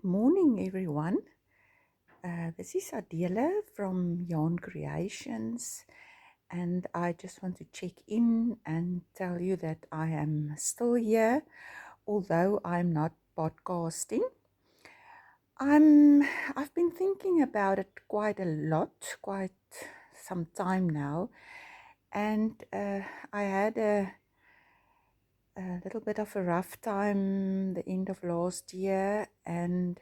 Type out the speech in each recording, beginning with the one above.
Good morning, everyone. This is Adela from Yarn Creations, and I just want to check in and tell you that I am still here, although I'm not podcasting. I'm I've been thinking about it quite a lot, quite some time now, and I had a little bit of a rough time the end of last year, and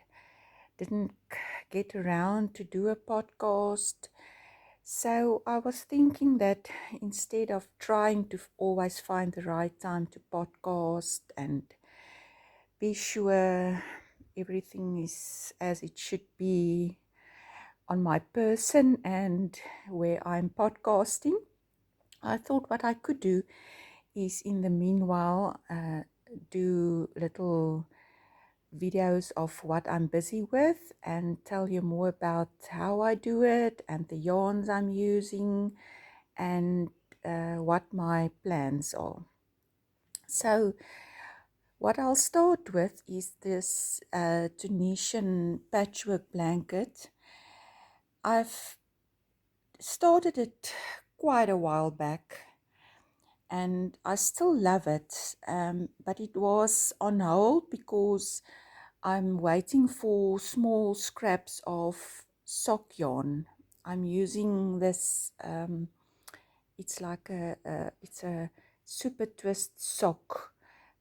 didn't get around to do a podcast. So I was thinking that instead of trying to always find the right time to podcast and be sure everything is as it should be on my person and where I'm podcasting, I thought what I could do is in the meanwhile do little videos of what I'm busy with and tell you more about how I do it and the yarns I'm using and what my plans are. So what I'll start with is this Tunisian patchwork blanket. I've started it quite a while back and I still love it, but it was on hold because I'm waiting for small scraps of sock yarn. I'm using this, it's like it's a super twist sock.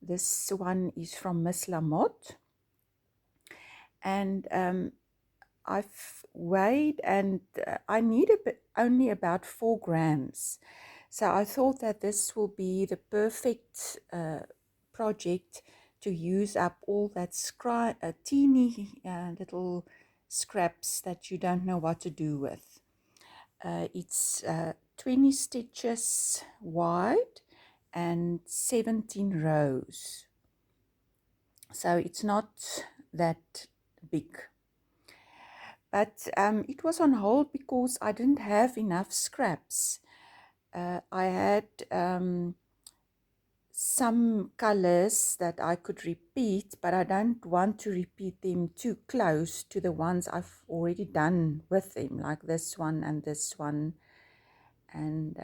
This one is from Miss Lamotte, and I've weighed and I need only about 4 grams. So I thought that this will be the perfect project to use up all that teeny little scraps that you don't know what to do with. It's 20 stitches wide and 17 rows. So it's not that big. But it was on hold because I didn't have enough scraps. I had some colors that I could repeat, but I don't want to repeat them too close to the ones I've already done with them, like this one and this one. And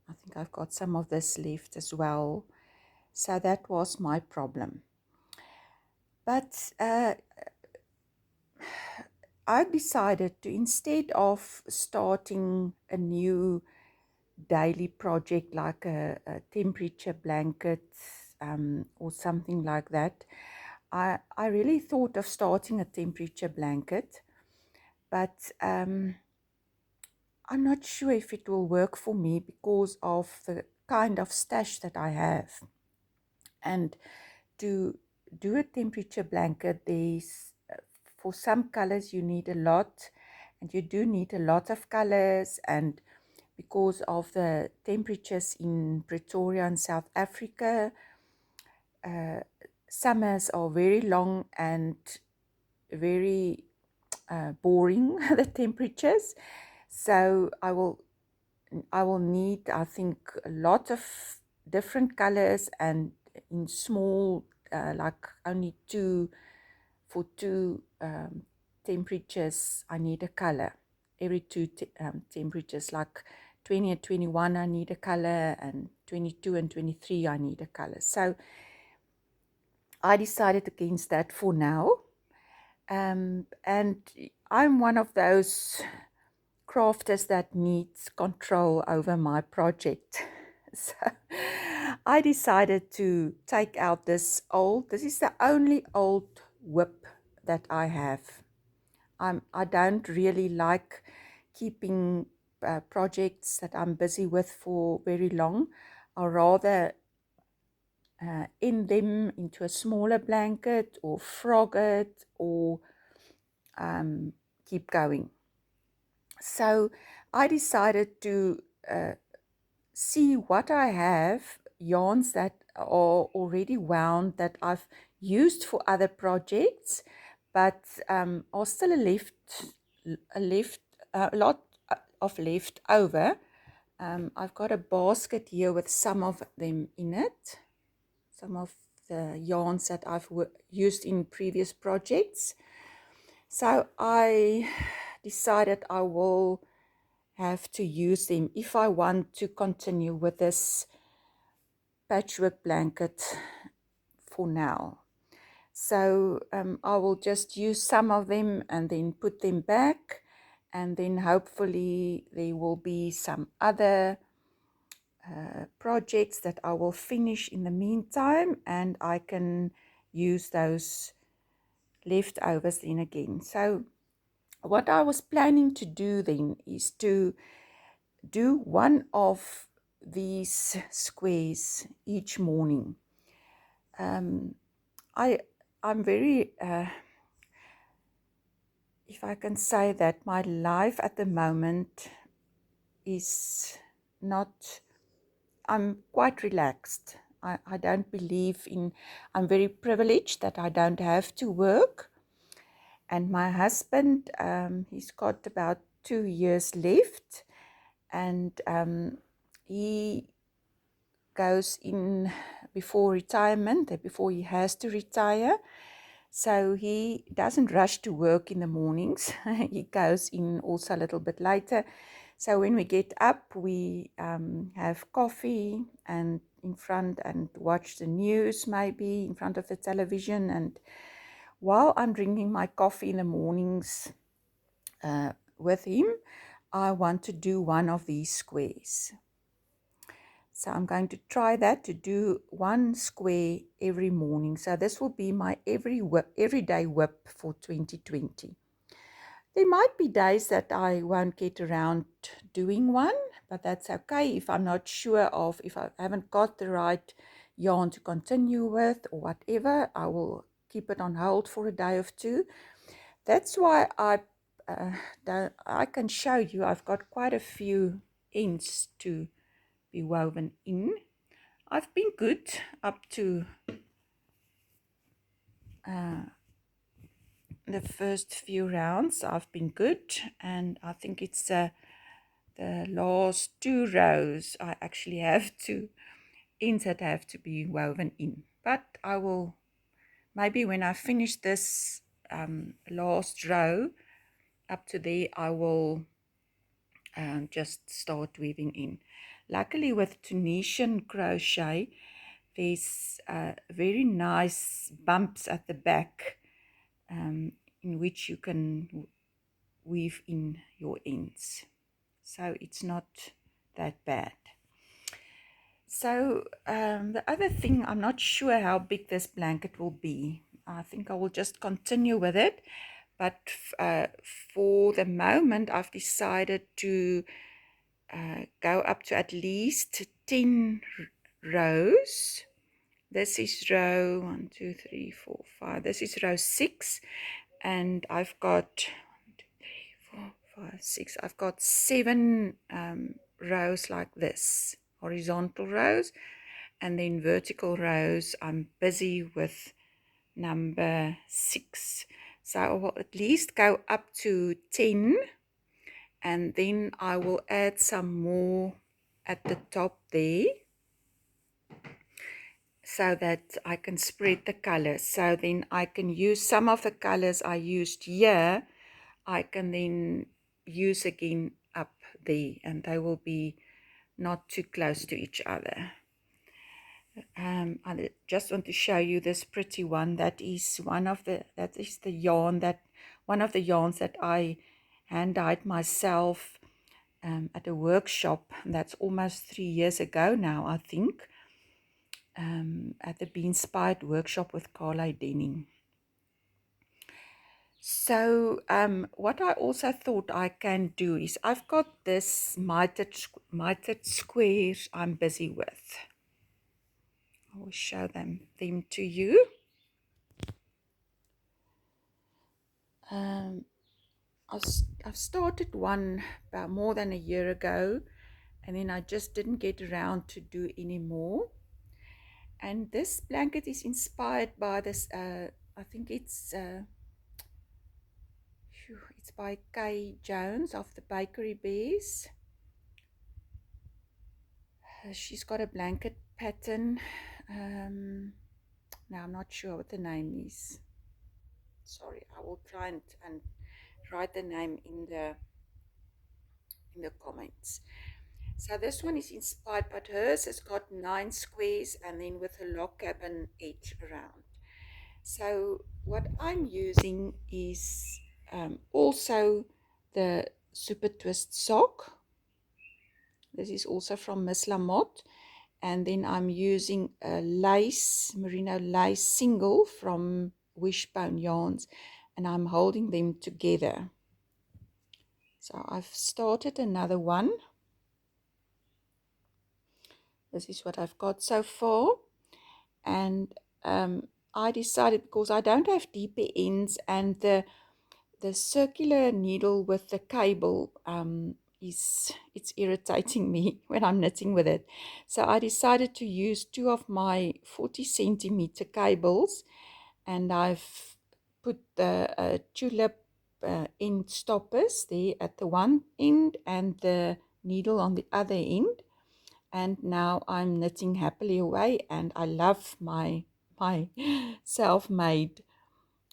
I think I've got some of this left as well. So that was my problem. But I decided to, instead of starting a new daily project like a temperature blanket or something like that, I really thought of starting a temperature blanket, but I'm not sure if it will work for me because of the kind of stash that I have. And to do a temperature blanket, there's for some colors you need a lot, and you do need a lot of colors, and because of the temperatures in Pretoria and South Africa, summers are very long and very boring, the temperatures. So I will need, I think, a lot of different colors, and in small, like only for two temperatures, I need a color. Every two temperatures, like 20 and 21, I need a color, and 22 and 23, I need a color. So I decided against that for now. And I'm one of those crafters that needs control over my project. So I decided to take out this is the only old whip that I have. I don't really like keeping projects that I'm busy with for very long. I rather end them into a smaller blanket or frog it or keep going. So I decided to see what I have, yarns that are already wound that I've used for other projects, but are still a lot of left over. I've got a basket here with some of them in it, some of the yarns that I've used in previous projects. So I decided I will have to use them if I want to continue with this patchwork blanket for now. So I will just use some of them and then put them back, and then hopefully there will be some other projects that I will finish in the meantime, and I can use those leftovers then again. So what I was planning to do then is to do one of these squares each morning. I'm very, if I can say that, my life at the moment is not, I'm quite relaxed. I don't believe in, I'm very privileged that I don't have to work. And my husband, he's got about 2 years left, and he goes in before retirement, before he has to retire. So he doesn't rush to work in the mornings. He goes in also a little bit later. So when we get up, we have coffee and in front and watch the news maybe in front of the television. And while I'm drinking my coffee in the mornings with him, I want to do one of these squares. So I'm going to try that, to do one square every morning. So this will be my everyday whip for 2020. There might be days that I won't get around doing one, but that's okay. If I'm not sure of, if I haven't got the right yarn to continue with or whatever, I will keep it on hold for a day or two. That's why I can show you, I've got quite a few ends to be woven in. I've been good up to the first few rounds. I've been good, and I think it's the last 2 rows I actually have to ends that have to be woven in. But I will, maybe when I finish this last row up to there, I will just start weaving in. Luckily with Tunisian crochet, there's very nice bumps at the back in which you can weave in your ends. So it's not that bad. So the other thing, I'm not sure how big this blanket will be. I think I will just continue with it. But for the moment, I've decided to go up to at least 10 rows. This is row 1, 2, 3, 4, 5. This is row 6, and I've got 1, 2, 3, 4, 5, 6. I've got 7 rows like this, horizontal rows, and then vertical rows. I'm busy with number 6, so I will at least go up to 10, and then I will add some more at the top there, so that I can spread the colors. So then I can use some of the colors I used here, I can then use again up there, and they will be not too close to each other. I just want to show you this pretty one. That is one of the yarn that one of the yarns that I hand dyed myself at a workshop. That's almost 3 years ago now, I think. At the Be Inspired workshop with Carla Denning. So what I also thought I can do is, I've got this mitered squares I'm busy with. I will show them to you. I've started one about more than a year ago, and then I just didn't get around to do any more. And this blanket is inspired by this, I think it's by Kay Jones of the Bakery Bears. She's got a blanket pattern. Now I'm not sure what the name is. Sorry, I will try and write the name in the comments. So this one is inspired, but hers has got 9 squares and then with a log cabin edge around. So what I'm using is also the Super Twist sock. This is also from Miss Lamotte. And then I'm using a lace, merino lace single from Wishbone Yarns, and I'm holding them together. So I've started another one. This is what I've got so far. And I decided, because I don't have deeper ends, and the circular needle with the cable it's irritating me when I'm knitting with it. So I decided to use 2 of my 40 centimeter cables, and I've put the tulip end stoppers there at the one end and the needle on the other end. And now I'm knitting happily away, and I love my self-made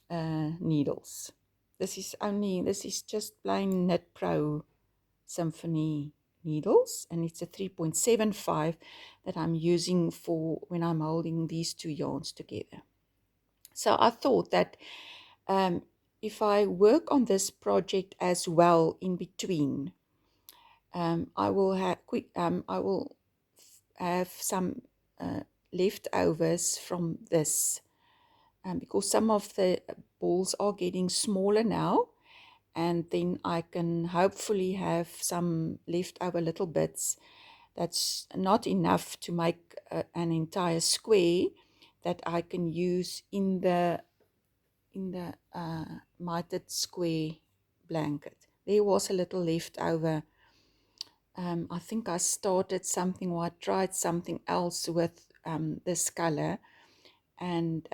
needles. This is just plain Knit Pro Symphony needles, and it's a 3.75 that I'm using for when I'm holding these 2 yarns together. So I thought that if I work on this project as well in between, I will have some leftovers from this, because some of the balls are getting smaller now, and then I can hopefully have some leftover little bits that's not enough to make an entire square that I can use in the mitered square blanket. There was a little left over. I think I started something, or I tried something else with this color, and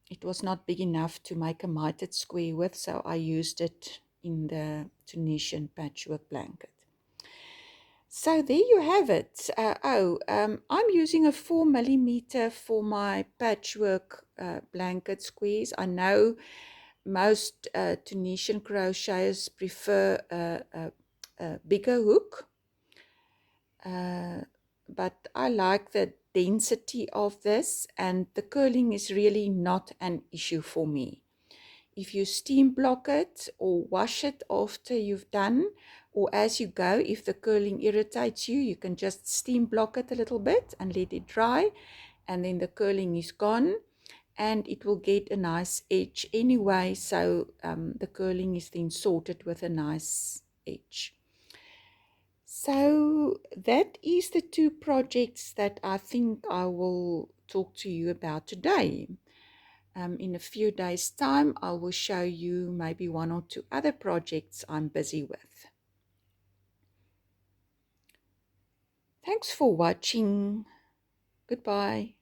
it was not big enough to make a mitered square with, so I used it in the Tunisian patchwork blanket. So there you have it. I'm using a 4mm for my patchwork blanket squares. I know most Tunisian crocheters prefer a bigger hook, but I like the density of this, and the curling is really not an issue for me. If you steam block it or wash it after you've done, or as you go, if the curling irritates you, you can just steam block it a little bit and let it dry, and then the curling is gone, and it will get a nice edge anyway, so the curling is then sorted with a nice edge. So that is the 2 projects that I think I will talk to you about today. In a few days' time, I will show you maybe 1 or 2 other projects I'm busy with. Thanks for watching. Goodbye.